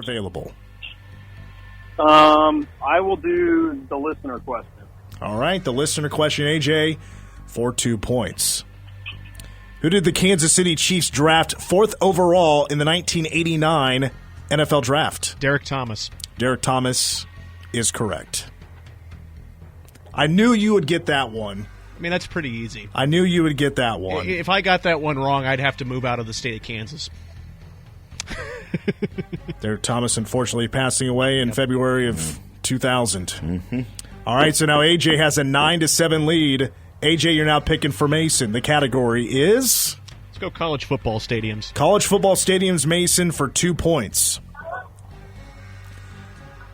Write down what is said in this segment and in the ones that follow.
available. I will do the listener question. All right, the listener question, AJ, for 2 points. Who did the Kansas City Chiefs draft 4th overall in the 1989 NFL Draft? Derek Thomas. Derek Thomas is correct. I knew you would get that one. I mean, that's pretty easy. I knew you would get that one. If I got that one wrong, I'd have to move out of the state of Kansas. Derek Thomas, unfortunately, passing away in February of 2000. Mm-hmm. All right, so now AJ has a 9-7 lead. AJ, you're now picking for Mason. The category is? Let's go college football stadiums. College football stadiums, Mason, for 2 points.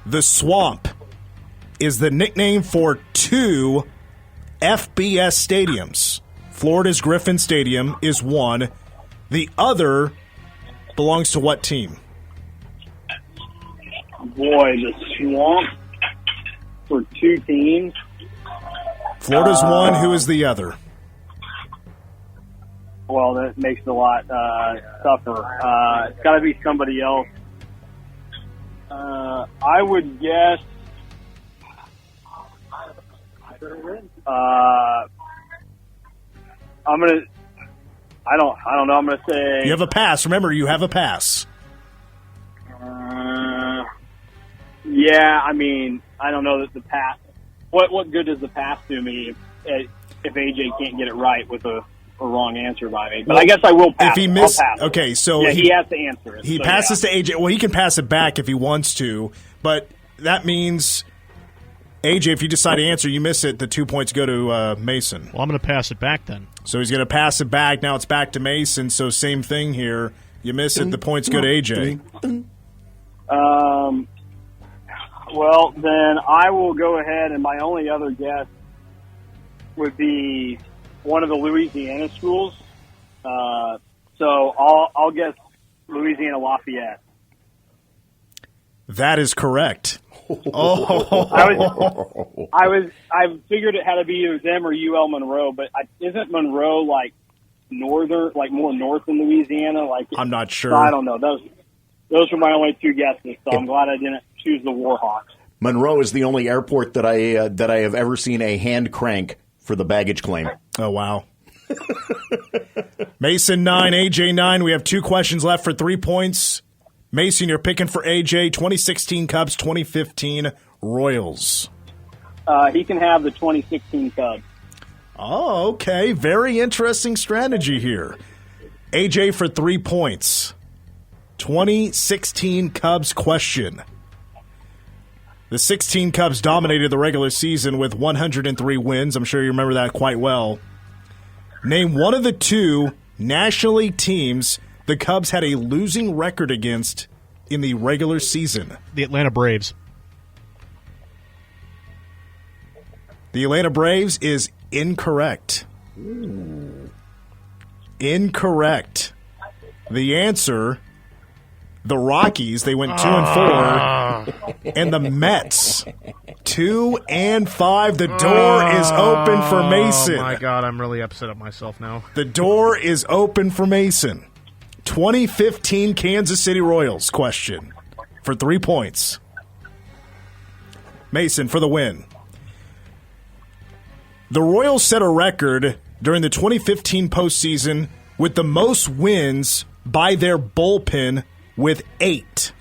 The Swamp is the nickname for 2 FBS stadiums. Florida's Griffin Stadium is one. The other belongs to what team? Boy, the Swamp for 2 teams. Florida's one. Who is the other? Well, that makes it a lot tougher. It's got to be somebody else. I would guess. I'm gonna. I don't know. I'm gonna say. You have a pass. Remember, you have a pass. Yeah, I mean, I don't know that the pass. What good does the pass do me if AJ can't get it right with a wrong answer by me? But I guess I will pass. If he missed, okay, so yeah, he has to answer it. He passes to AJ. Well, he can pass it back if he wants to, but that means AJ, if you decide to answer, you miss it. The 2 points go to Mason. Well, I'm going to pass it back then. So he's going to pass it back. Now it's back to Mason. So same thing here. You miss it. The points go to AJ. Well, then I will go ahead, and my only other guess would be one of the Louisiana schools. So I'll guess Louisiana Lafayette. That is correct. I figured it had to be either them or UL Monroe, but isn't Monroe like northern, like more north in Louisiana? Like I'm not sure. I don't know. Those were my only 2 guesses, so I'm glad I didn't choose the Warhawks. Monroe is the only airport that I have ever seen a hand crank for the baggage claim. Oh, wow. Mason 9, AJ 9. We have 2 questions left for 3 points. Mason, you're picking for AJ, 2016 Cubs, 2015 Royals. He can have the 2016 Cubs. Oh, okay. Very interesting strategy here. AJ for 3 points. 2016 Cubs question. The 16 Cubs dominated the regular season with 103 wins. I'm sure you remember that quite well. Name one of the 2 National League teams the Cubs had a losing record against in the regular season. The Atlanta Braves. The Atlanta Braves is incorrect. Incorrect. The answer, the Rockies, they went 2-4, and the Mets 2-5. The door is open for Mason. Oh my God, I'm really upset at myself now. The door is open for Mason. 2015 Kansas City Royals question for 3 points. Mason for the win. The Royals set a record during the 2015 postseason with the most wins by their bullpen with 8.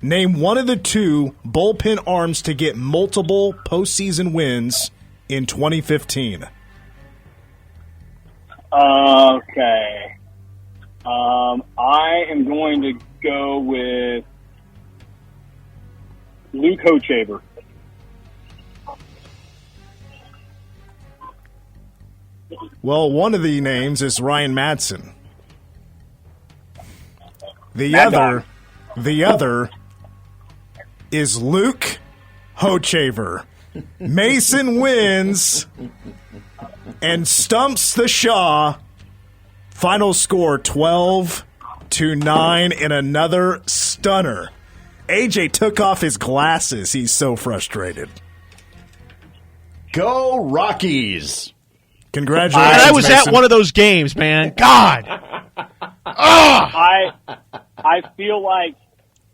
Name one of the 2 bullpen arms to get multiple postseason wins in 2015. Okay. I am going to go with Luke Hochaber. Well, one of the names is Ryan Madsen. The other is Luke Hochaber. Mason wins and stumps the Shaw. Final score 12-9 in another stunner. AJ took off his glasses. He's so frustrated. Go Rockies! Congratulations. I was Mason. at one of those games, man. God. I feel like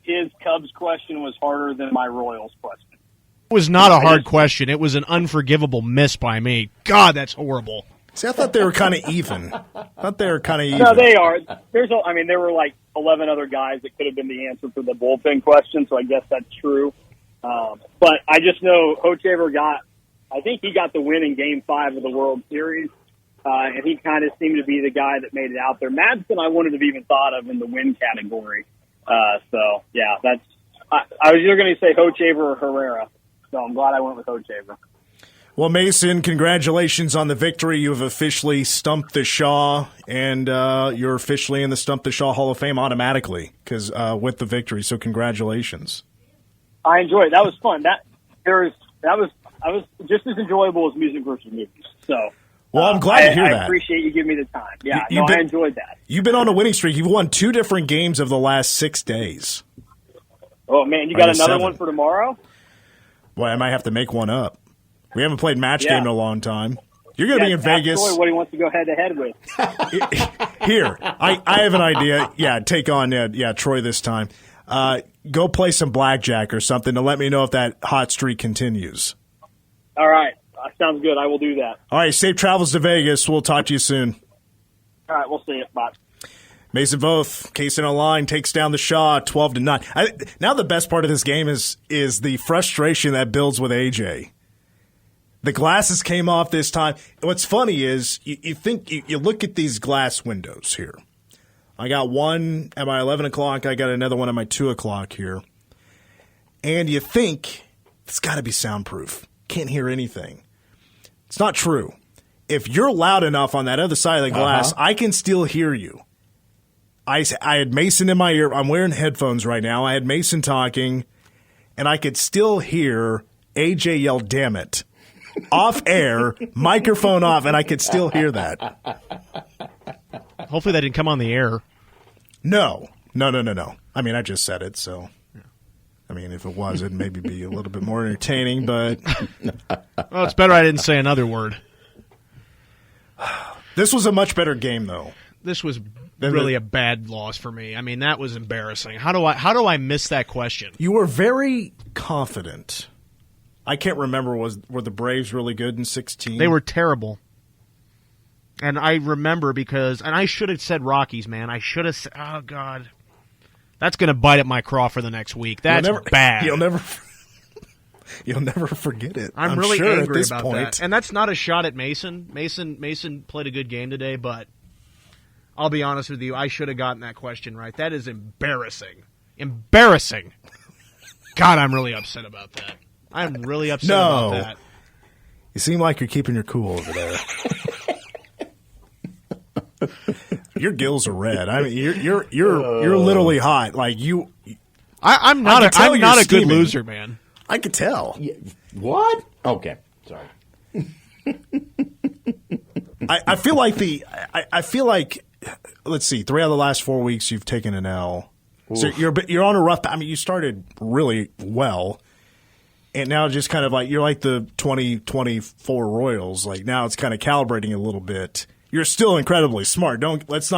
his Cubs question was harder than my Royals question. It was not a hard question. It was an unforgivable miss by me. God, that's horrible. See, I thought they were kind of even. No, they are. There were like 11 other guys that could have been the answer for the bullpen question, so I guess that's true. But I just know Hochevar I think he got the win in Game 5 of the World Series, and he kind of seemed to be the guy that made it out there. Madsen I wouldn't have even thought of in the win category. So, yeah, I was either going to say Hochevar or Herrera, so I'm glad I went with Hochevar. Well, Mason, congratulations on the victory. You have officially stumped the Shaw, and you're officially in the Stump the Shaw Hall of Fame automatically because with the victory. So, congratulations. I enjoyed it. That was fun. That was just as enjoyable as music versus movies. So, well, I'm glad to hear that. I appreciate you giving me the time. Yeah, I enjoyed that. You've been on a winning streak. You've won 2 different games of the last 6 days. Oh man, you got another one for tomorrow? Well, I might have to make one up. We haven't played match game in a long time. You're going to be in Vegas. Troy what he wants to go head-to-head with. Here, I have an idea. Yeah, take on Troy this time. Go play some blackjack or something to let me know if that hot streak continues. All right. Sounds good. I will do that. All right. Safe travels to Vegas. We'll talk to you soon. All right. We'll see you. Bye. Mason Voth, case in a line, takes down the Shaw 12-9. Now the best part of this game is the frustration that builds with AJ. The glasses came off this time. What's funny is you look at these glass windows here. I got one at my 11 o'clock. I got another one at my 2 o'clock here. And you think it's got to be soundproof. Can't hear anything. It's not true. If you're loud enough on that other side of the glass, I can still hear you. I had Mason in my ear. I'm wearing headphones right now. I had Mason talking, and I could still hear AJ yell, "Damn it." Off air, microphone off, and I could still hear that. Hopefully that didn't come on the air. No. I mean, I just said it, so. I mean, if it was, it'd maybe be a little bit more entertaining, but. Well, it's better I didn't say another word. This was a much better game, though. This was really a bad loss for me. I mean, that was embarrassing. How do I miss that question? You were very confident. I can't remember, were the Braves really good in 16? They were terrible. And I remember and I should have said Rockies, man. I should have said, oh, God. That's going to bite at my craw for the next week. That's bad. You'll never forget it. I'm really sure angry at this about point. that. And that's not a shot at Mason. Mason played a good game today, but I'll be honest with you, I should have gotten that question right. That is embarrassing. Embarrassing. God, I'm really upset about that. I'm really upset about that. You seem like you're keeping your cool over there. Your gills are red. I mean, you're literally hot. Like you. I'm not a good loser, man. I could tell. Yeah. What? Okay, sorry. I feel like let's see, 3 out of the last 4 weeks you've taken an L. Oof. So you're on a rough. I mean, you started really well. And now just kind of like you're like the 2024 Royals. Like now it's kind of calibrating a little bit. You're still incredibly smart. Let's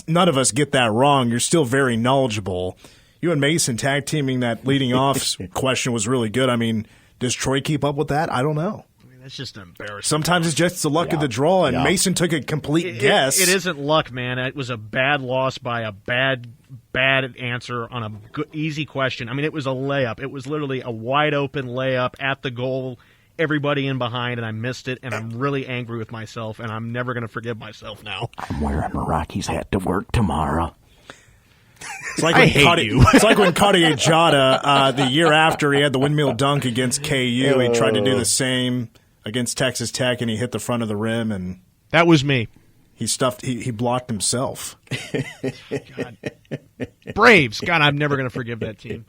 none of us get that wrong. You're still very knowledgeable. You and Mason tag teaming that leading off question was really good. I mean, does Troy keep up with that? I don't know. I mean, that's just embarrassing. Sometimes it's just the luck of the draw, and Mason took a complete guess. It isn't luck, man. It was a bad loss by a bad answer on a good, easy question. I mean, it was a layup. It was literally a wide-open layup at the goal, everybody in behind, and I missed it, and I'm really angry with myself, and I'm never going to forgive myself now. I'm wearing my Rockies hat to work tomorrow. It's like it's like when Cartier Jada, the year after he had the windmill dunk against KU, he tried to do the same against Texas Tech, and he hit the front of the rim, and that was me. He blocked himself. God. Braves. God, I'm never going to forgive that team.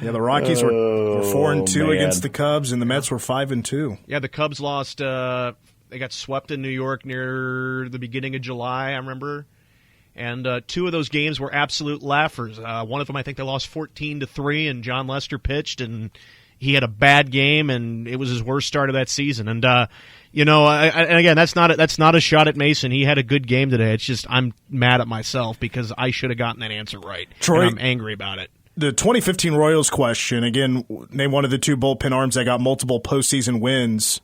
Yeah, the Rockies were 4-2 against the Cubs, and the Mets were 5-2. Yeah, the Cubs lost. They got swept in New York near the beginning of July, I remember. And 2 of those games were absolute laughers. One of them, I think they lost 14-3, and John Lester pitched, and he had a bad game, and it was his worst start of that season. And and again, that's not a shot at Mason. He had a good game today. It's just I'm mad at myself because I should have gotten that answer right. Troy, and I'm angry about it. the 2015 Royals question, again, name one of the two bullpen arms that got multiple postseason wins.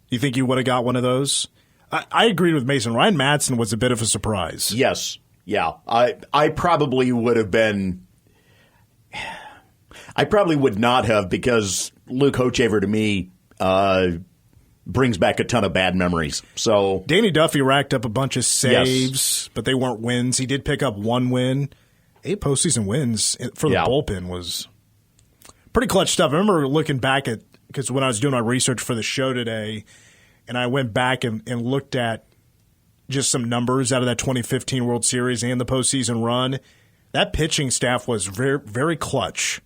You think you would have got one of those? I agreed with Mason. Ryan Madsen was a bit of a surprise. Yes. Yeah. I probably would have been – I probably would not have, because Luke Hochevar to me brings back a ton of bad memories. So Danny Duffy racked up a bunch of saves, but they weren't wins. He did pick up one win. 8 postseason wins for the bullpen was pretty clutch stuff. I remember looking back at, because when I was doing my research for the show today, and I went back and looked at just some numbers out of that 2015 World Series and the postseason run, that pitching staff was very, very clutch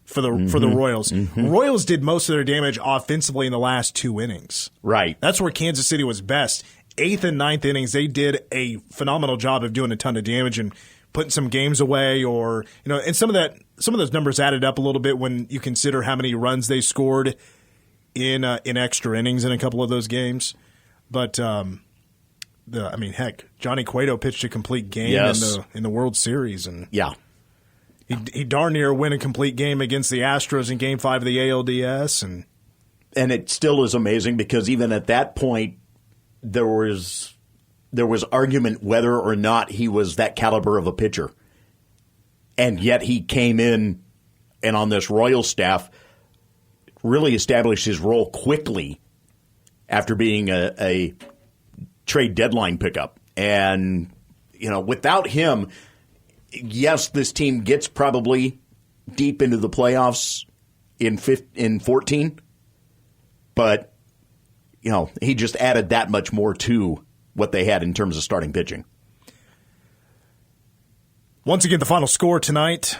for the Royals. Mm-hmm. Royals did most of their damage offensively in the last 2 innings. Right. That's where Kansas City was best. 8th and 9th innings, they did a phenomenal job of doing a ton of damage and putting some games away, or and some of those numbers added up a little bit when you consider how many runs they scored in extra innings in a couple of those games. But heck, Johnny Cueto pitched a complete game in the World Series, and he darn near win a complete game against the Astros in Game 5 of the ALDS, and it still is amazing because even at that point there was argument whether or not he was that caliber of a pitcher. And yet he came in and on this Royal staff really established his role quickly after being a trade deadline pickup. And, without him, yes, this team gets probably deep into the playoffs in 14, but, he just added that much more to what they had in terms of starting pitching. Once again, the final score tonight,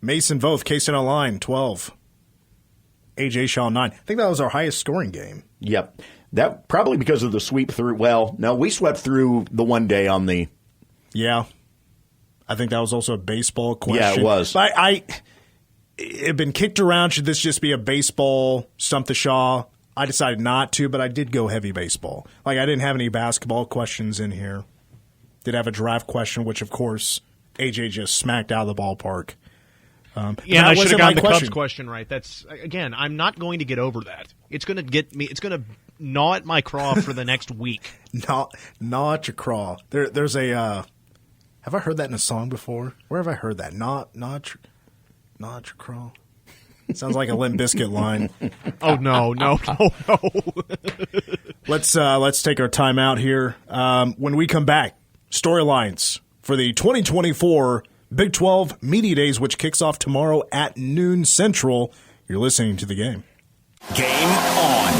Mason Voth, KCNL line, 12. A.J. Shaw, 9. I think that was our highest scoring game. Yep. That probably because of the sweep through. Well, no, we swept through the one day on the... Yeah. I think that was also a baseball question. Yeah, it was. It had been kicked around. Should this just be a baseball Stump the Shaw? I decided not to, but I did go heavy baseball. I didn't have any basketball questions in here. Did have a draft question, which, of course, AJ just smacked out of the ballpark. Yeah, I should have gotten the Cubs question right. That's, again, I'm not going to get over that. It's going to get me. It's going to gnaw at my craw for the next week. Gnaw at your craw. There's a. Have I heard that in a song before? Where have I heard that? Gnaw at your craw. Sounds like a Limp Bizkit line. Oh no! Let's take our time out here. When we come back, storylines for the 2024 Big 12 Media Days, which kicks off tomorrow at noon Central. You're listening to The Game. Game on.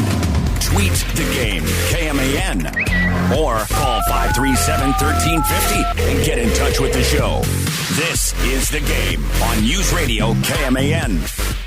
Tweet The Game, KMAN. Or call 537-1350 and get in touch with the show. This is The Game on News Radio KMAN.